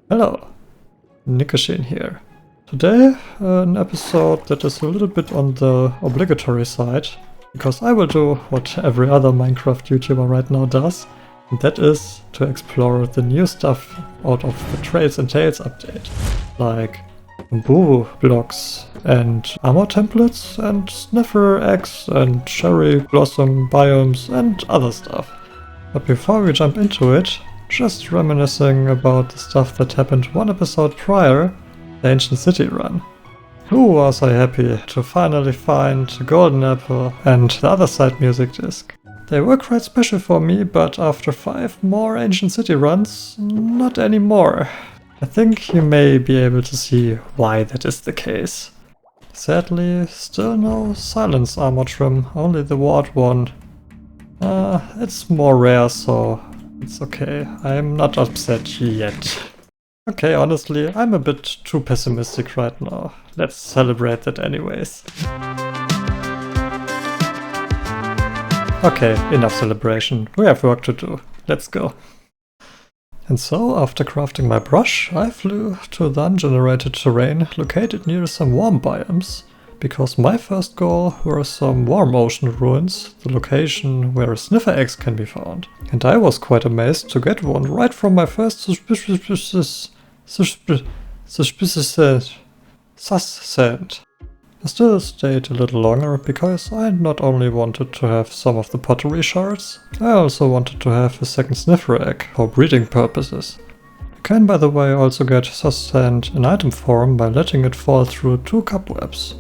Hello, Nikushin here. Today, an episode that is a little bit on the obligatory side, because I will do what every other Minecraft YouTuber right now does, and that is to explore the new stuff out of the Trails&Tales update, like bamboo blocks and armor templates and sniffer eggs and cherry blossom biomes and other stuff. But before we jump into it, just reminiscing about the stuff that happened one episode prior, the Ancient City run. Who was I happy to finally find a golden apple and the other side music disc. They were quite special for me, but after 5 more Ancient City runs, not anymore. I think you may be able to see why that is the case. Sadly, still no silence armor trim, only the ward one. It's more rare, so it's okay. I'm not upset yet. Okay, honestly, I'm a bit too pessimistic right now. Let's celebrate that anyways. Okay, enough celebration. We have work to do. Let's go. And so, after crafting my brush, I flew to the ungenerated terrain located near some warm biomes, because my first goal were some warm ocean ruins, the location where Sniffer eggs can be found. And I was quite amazed to get one right from my first suspicious sand. I still stayed a little longer because I not only wanted to have some of the pottery shards, I also wanted to have a second sniffer egg for breeding purposes. You can, by the way, also get sus sand in item form by letting it fall through 2 cobwebs.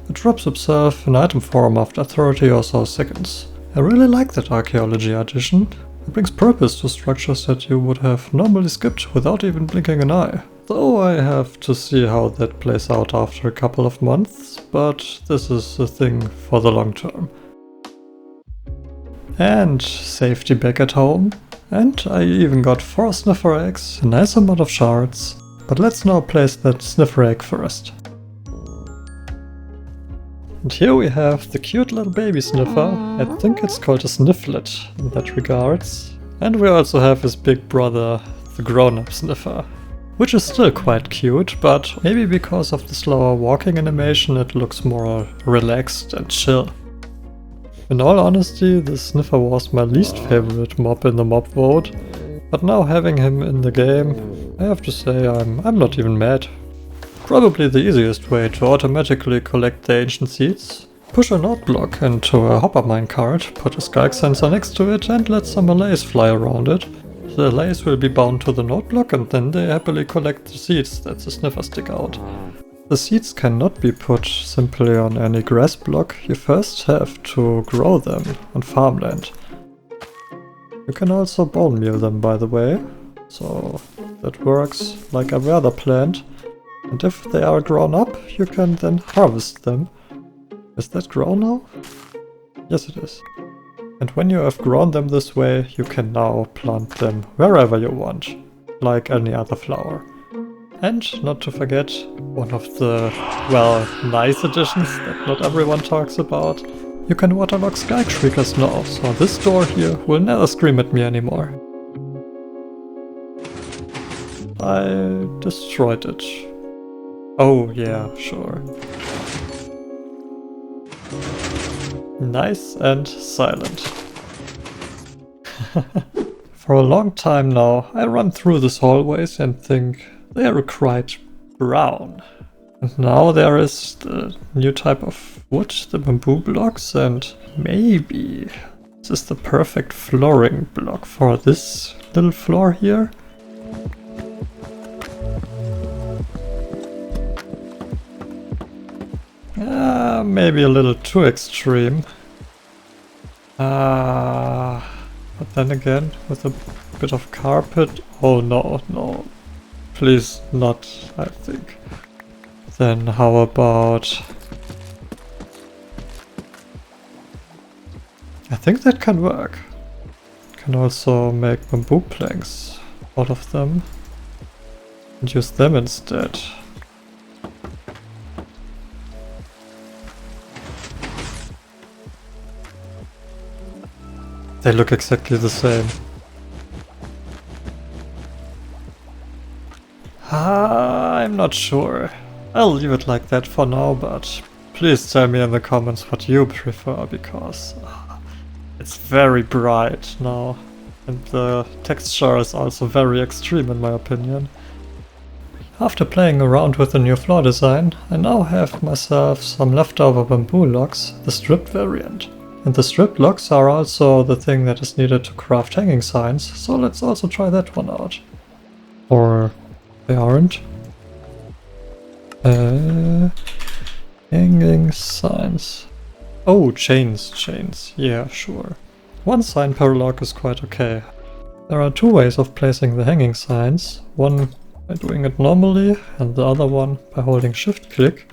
It drops itself in item form after 30 or so seconds. I really like that archaeology addition. It brings purpose to structures that you would have normally skipped without even blinking an eye. Though I have to see how that plays out after a couple of months, but this is a thing for the long term. And safety back at home. And I even got 4 sniffer eggs, a nice amount of shards. But let's now place that sniffer egg first. And here we have the cute little baby sniffer. I think it's called a snifflet in that regards. And we also have his big brother, the grown-up sniffer. Which is still quite cute, but maybe because of the slower walking animation it looks more relaxed and chill. In all honesty, the sniffer was my least favorite mob in the mob vote, but now having him in the game, I have to say I'm not even mad. Probably the easiest way to automatically collect the ancient seeds. Push a note block into a hopper minecart, put a skulk sensor next to it and let some allays fly around it. The allays will be bound to the note block and then they happily collect the seeds that the sniffer stick out. The seeds cannot be put simply on any grass block, you first have to grow them on farmland. You can also bone meal them, by the way, so that works like every other plant. And if they are grown up, you can then harvest them. Is that grown now? Yes, it is. And when you have grown them this way, you can now plant them wherever you want, like any other flower. And not to forget, one of the, well, nice additions that not everyone talks about, you can waterlog Shriekers now, so this door here will never scream at me anymore. I destroyed it. Oh yeah, sure. Nice and silent. For a long time now, I run through these hallways and think they are quite brown. And now there is the new type of wood, the bamboo blocks, and maybe this is the perfect flooring block for this little floor here. Maybe a little too extreme. But then again, with a bit of carpet... Oh no, no. Please not, I think. Then how about... I think that can work. Can also make bamboo planks out of them. And use them instead. They look exactly the same. I'm not sure. I'll leave it like that for now, but please tell me in the comments what you prefer, because it's very bright now. And the texture is also very extreme in my opinion. After playing around with the new floor design, I now have myself some leftover bamboo logs, the stripped variant. And the stripped logs are also the thing that is needed to craft hanging signs, so let's also try that one out. Or they aren't. Hanging signs. Oh, chains, yeah, sure. One sign per log is quite okay. There are two ways of placing the hanging signs, one by doing it normally and the other one by holding shift click.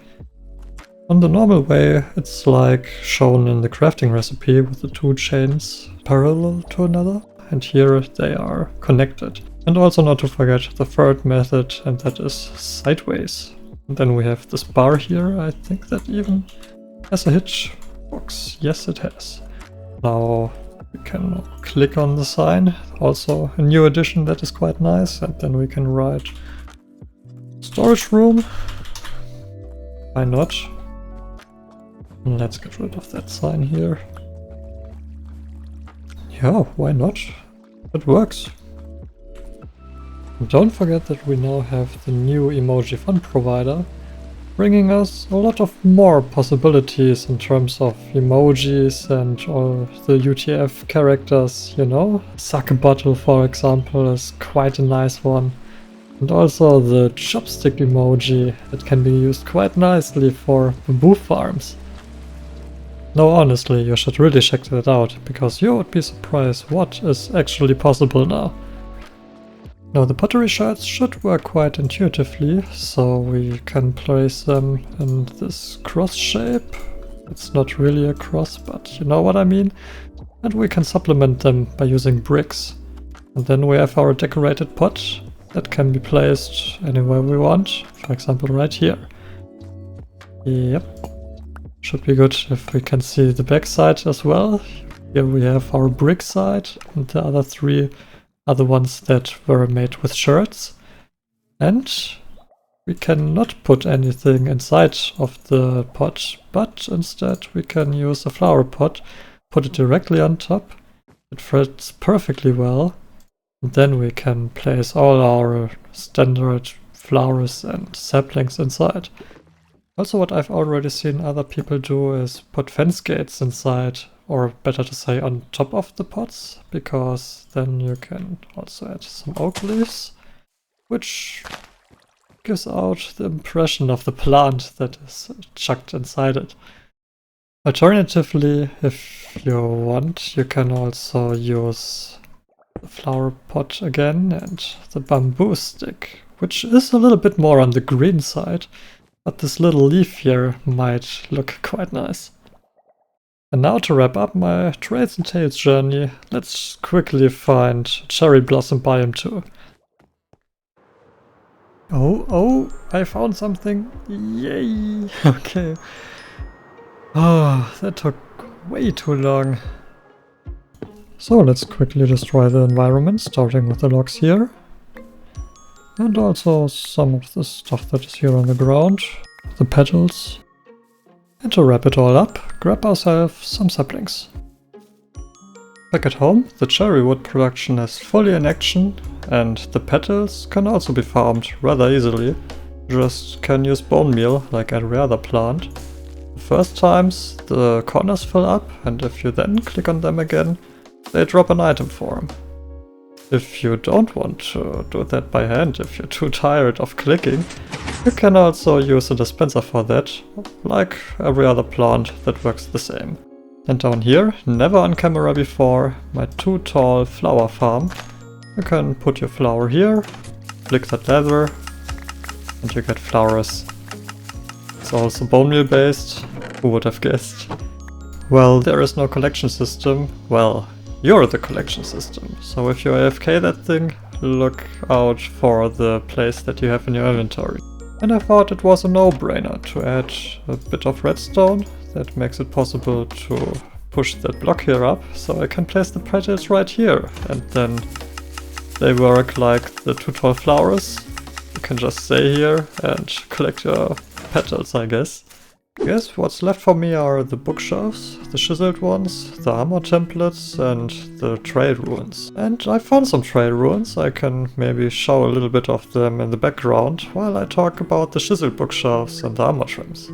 On the normal way it's like shown in the crafting recipe with the two chains parallel to another, and here they are connected. And also not to forget the third method, and that is sideways. And then we have this bar here, I think that even has a hitchbox. Yes, it has. Now we can click on the sign, also a new addition that is quite nice, and then we can write storage room. Why not? Let's get rid of that sign here. Yeah, why not? It works. And don't forget that we now have the new emoji font provider, bringing us a lot of more possibilities in terms of emojis and all the UTF characters, you know. Suck a bottle, for example, is quite a nice one. And also the chopstick emoji that can be used quite nicely for bamboo farms. No, honestly, you should really check that out, because you would be surprised what is actually possible now. Now the pottery shards should work quite intuitively, so we can place them in this cross shape. It's not really a cross, but you know what I mean. And we can supplement them by using bricks. And then we have our decorated pot that can be placed anywhere we want, for example right here. Yep. Should be good if we can see the back side as well. Here we have our brick side, and the other three are the ones that were made with shirts. And we cannot put anything inside of the pot, but instead we can use a flower pot, put it directly on top. It fits perfectly well. And then we can place all our standard flowers and saplings inside. Also, what I've already seen other people do is put fence gates inside, or better to say on top of the pots, because then you can also add some oak leaves, which gives out the impression of the plant that is chucked inside it. Alternatively, if you want, you can also use the flower pot again and the bamboo stick, which is a little bit more on the green side, but this little leaf here might look quite nice. And now to wrap up my Trails&Tales journey, let's quickly find Cherry Blossom Biome 2. Oh, I found something. Yay! Okay. Oh, that took way too long. So let's quickly destroy the environment, starting with the logs here. And also some of the stuff that is here on the ground, the petals. And to wrap it all up, grab ourselves some saplings. Back at home, the cherry wood production is fully in action, and the petals can also be farmed rather easily. Just can use bone meal like every other plant. The first times the corners fill up, and if you then click on them again, they drop an item form. If you don't want to do that by hand, if you're too tired of clicking, you can also use a dispenser for that, like every other plant that works the same. And down here, never on camera before, my too tall flower farm. You can put your flower here, click that lever, and you get flowers. It's also bone meal based, who would have guessed? Well, there is no collection system. Well, you're the collection system, so if you AFK that thing, look out for the place that you have in your inventory. And I thought it was a no-brainer to add a bit of redstone that makes it possible to push that block here up, so I can place the petals right here, and then they work like the too tall flowers, You can just stay here and collect your petals, I guess. Yes, what's left for me are the bookshelves, the chiseled ones, the armor templates and the trail ruins. And I found some trail ruins, I can maybe show a little bit of them in the background while I talk about the chiseled bookshelves and the armor trims.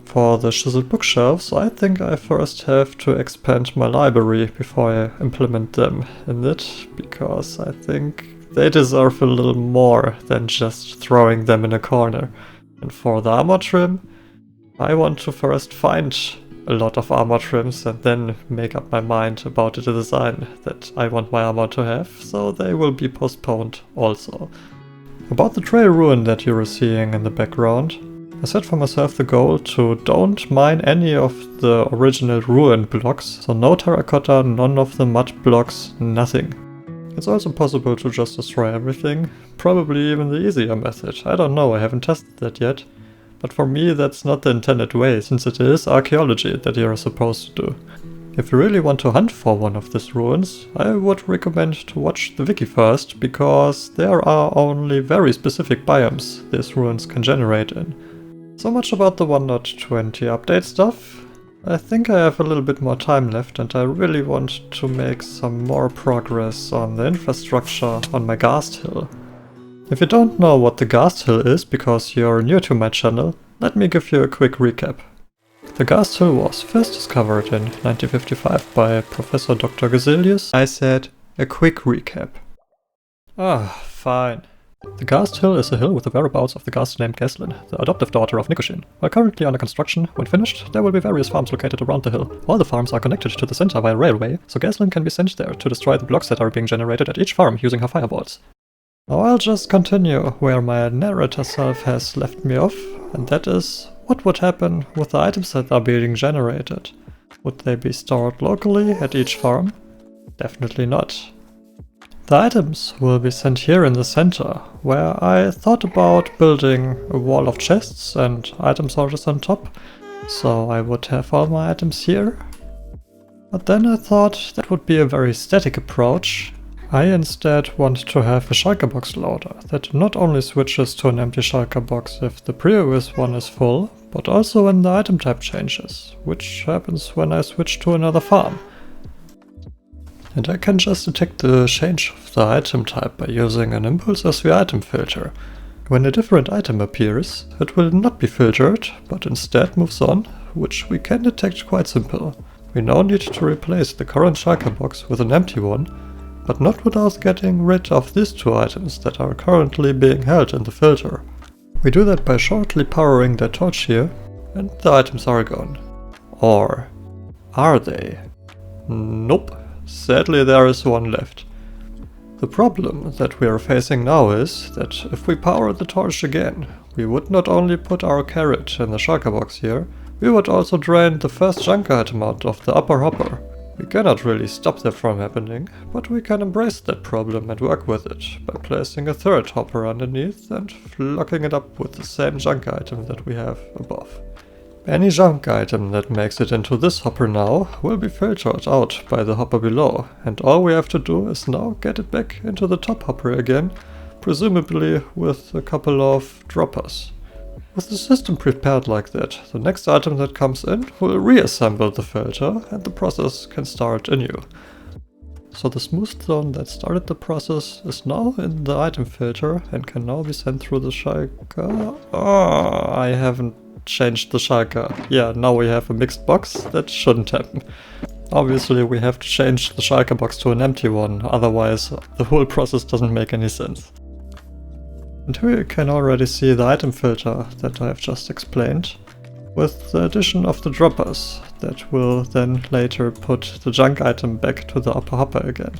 For the chiseled bookshelves, I think I first have to expand my library before I implement them in it, because I think they deserve a little more than just throwing them in a corner. And for the armor trim, I want to first find a lot of armor trims and then make up my mind about the design that I want my armor to have, so they will be postponed also. About the trail ruin that you are seeing in the background, I set for myself the goal to don't mine any of the original ruin blocks, so no terracotta, none of the mud blocks, nothing. It's also possible to just destroy everything, probably even the easier method, I don't know, I haven't tested that yet. But for me that's not the intended way, since it is archaeology that you are supposed to do. If you really want to hunt for one of these ruins, I would recommend to watch the wiki first, because there are only very specific biomes these ruins can generate in. So much about the 1.20 update stuff. I think I have a little bit more time left and I really want to make some more progress on the infrastructure on my Ghast hill. If you don't know what the Ghast hill is because you're new to my channel, let me give you a quick recap. The Ghast hill was first discovered in 1955 by Professor Dr. Gazilius. I said a quick recap. Fine. The Ghast hill is a hill with the whereabouts of the Ghast named Ghaslin, the adoptive daughter of Nikushin. While currently under construction, when finished, there will be various farms located around the hill. All the farms are connected to the center via railway, so Ghaslin can be sent there to destroy the blocks that are being generated at each farm using her fireballs. Now I'll just continue where my narrator self has left me off, and that is, what would happen with the items that are being generated? Would they be stored locally at each farm? Definitely not. The items will be sent here in the center, where I thought about building a wall of chests and item sorters on top, so I would have all my items here. But then I thought that would be a very static approach. I instead want to have a shulker box loader that not only switches to an empty shulker box if the previous one is full, but also when the item type changes, which happens when I switch to another farm. And I can just detect the change of the item type by using an impulse SV item filter. When a different item appears, it will not be filtered, but instead moves on, which we can detect quite simple. We now need to replace the current shulker box with an empty one, but not without getting rid of these two items that are currently being held in the filter. We do that by shortly powering the torch here, and the items are gone. Or are they? Nope, sadly there is one left. The problem that we are facing now is that if we power the torch again, we would not only put our carrot in the shulker box here, we would also drain the first junk item out of the upper hopper. We cannot really stop that from happening, but we can embrace that problem and work with it by placing a third hopper underneath and locking it up with the same junk item that we have above. Any junk item that makes it into this hopper now will be filtered out by the hopper below, and all we have to do is now get it back into the top hopper again, presumably with a couple of droppers. With the system prepared like that, the next item that comes in will reassemble the filter and the process can start anew. So the smooth zone that started the process is now in the item filter and can now be sent through the shulker. Oh, I haven't changed the shulker. Yeah, now we have a mixed box. That shouldn't happen. Obviously we have to change the shulker box to an empty one, otherwise the whole process doesn't make any sense. And here you can already see the item filter that I have just explained, with the addition of the droppers that will then later put the junk item back to the upper hopper again.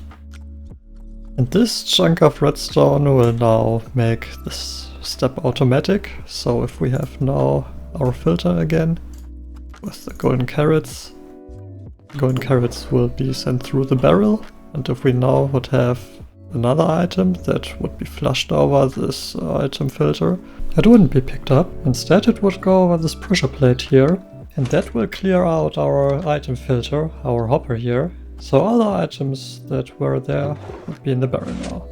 And this chunk of redstone will now make this step automatic, so if we have now our filter again with the golden carrots will be sent through the barrel, and if we now would have another item that would be flushed over this item filter, it wouldn't be picked up. Instead it would go over this pressure plate here, and that will clear out our item filter, our hopper here, so all the items that were there would be in the barrel now.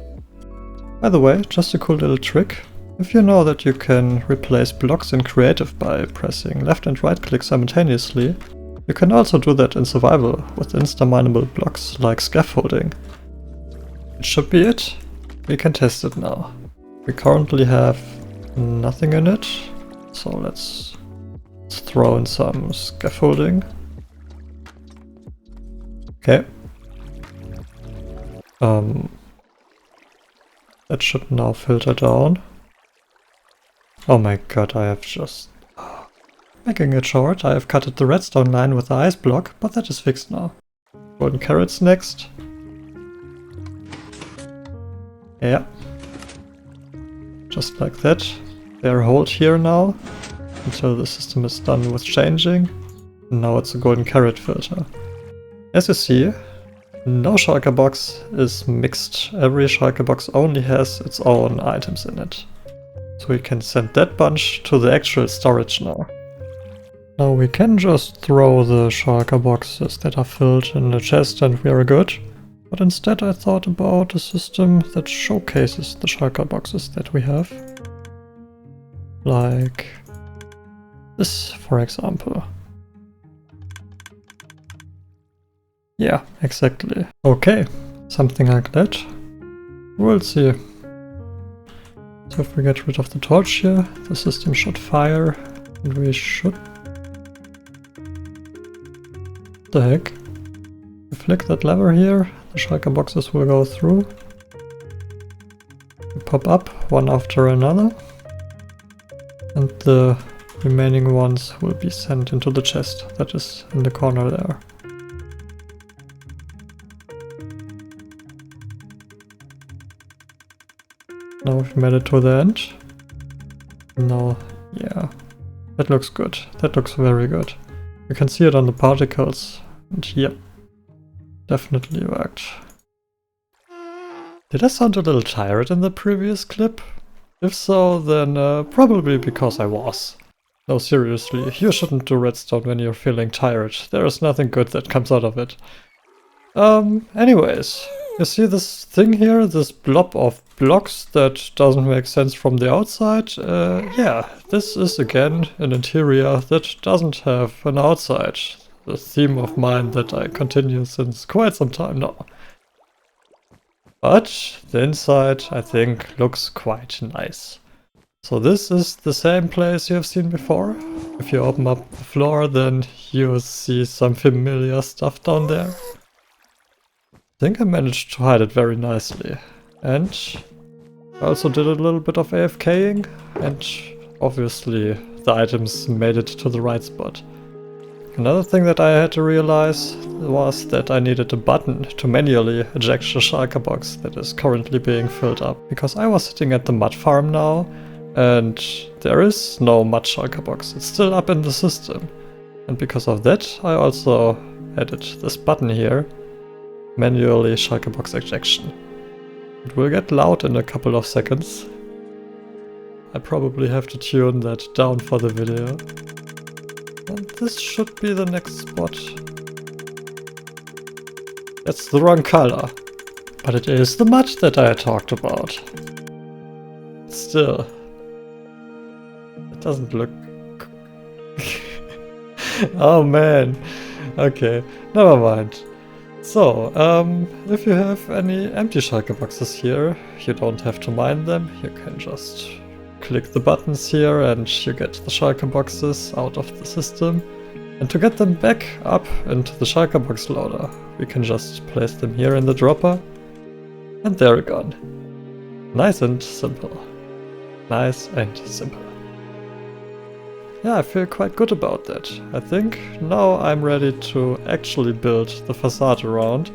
By the way, just a cool little trick. If you know that you can replace blocks in Creative by pressing left and right click simultaneously, you can also do that in Survival with insta-mineable blocks like scaffolding. It should be it. We can test it now. We currently have nothing in it, so let's throw in some scaffolding. Okay. That should now filter down. Oh my god, I have just... Making it short, I have cutted the redstone line with the ice block, but that is fixed now. Golden carrots next. Yeah. Just like that. They're hold here now, until the system is done with changing. And now it's a golden carrot filter. As you see, no shulker box is mixed. Every shulker box only has its own items in it. So we can send that bunch to the actual storage now. Now we can just throw the shulker boxes that are filled in the chest and we are good. But instead I thought about a system that showcases the shulker boxes that we have. Like this, for example. Yeah, exactly. Okay, something like that. We'll see. So if we get rid of the torch here, the system should fire, and we should... The heck? We flick that lever here, the shulker boxes will go through. They pop up one after another, and the remaining ones will be sent into the chest that is in the corner there. Now we've made it to the end. Now, yeah, that looks good. That looks very good. You can see it on the particles. And yep, definitely worked. Did I sound a little tired in the previous clip? If so, then probably because I was. No, seriously, you shouldn't do redstone when you're feeling tired. There is nothing good that comes out of it. Anyways, you see this thing here, this blob of blocks that doesn't make sense from the outside? Yeah, this is again an interior that doesn't have an outside. The theme of mine that I continue since quite some time now. But the inside, I think, looks quite nice. So this is the same place you have seen before. If you open up the floor, then you see some familiar stuff down there. I think I managed to hide it very nicely. And I also did a little bit of AFKing, and obviously the items made it to the right spot. Another thing that I had to realize was that I needed a button to manually eject the shulker box that is currently being filled up, because I was sitting at the mud farm now and there is no mud shulker box, it's still up in the system. And because of that I also added this button here, manually shulker box ejection. It will get loud in a couple of seconds. I probably have to tune that down for the video. And this should be the next spot. That's the wrong color. But it is the mud that I talked about. Still. It doesn't look... Oh man. Okay, never mind. So, if you have any empty shulker boxes here, you don't have to mine them. You can just click the buttons here and you get the shulker boxes out of the system. And to get them back up into the shulker box loader, we can just place them here in the dropper. And they're gone. Nice and simple. Nice and simple. Yeah, I feel quite good about that. I think now I'm ready to actually build the facade around.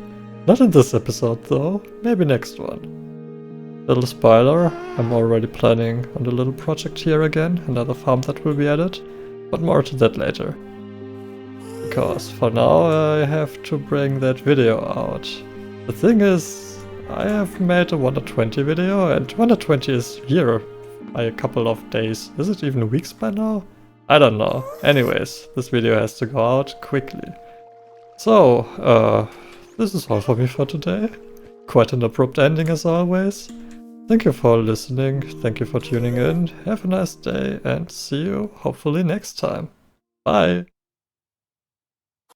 Not in this episode though, maybe next one. Little spoiler, I'm already planning on the little project here again, another farm that will be added, but more to that later. Because for now I have to bring that video out. The thing is, I have made a 120 video and 120 is here by a couple of days. Is it even weeks by now? I don't know. Anyways, this video has to go out quickly. So, this is all for me for today. Quite an abrupt ending as always. Thank you for listening, thank you for tuning in, have a nice day, and see you hopefully next time. Bye!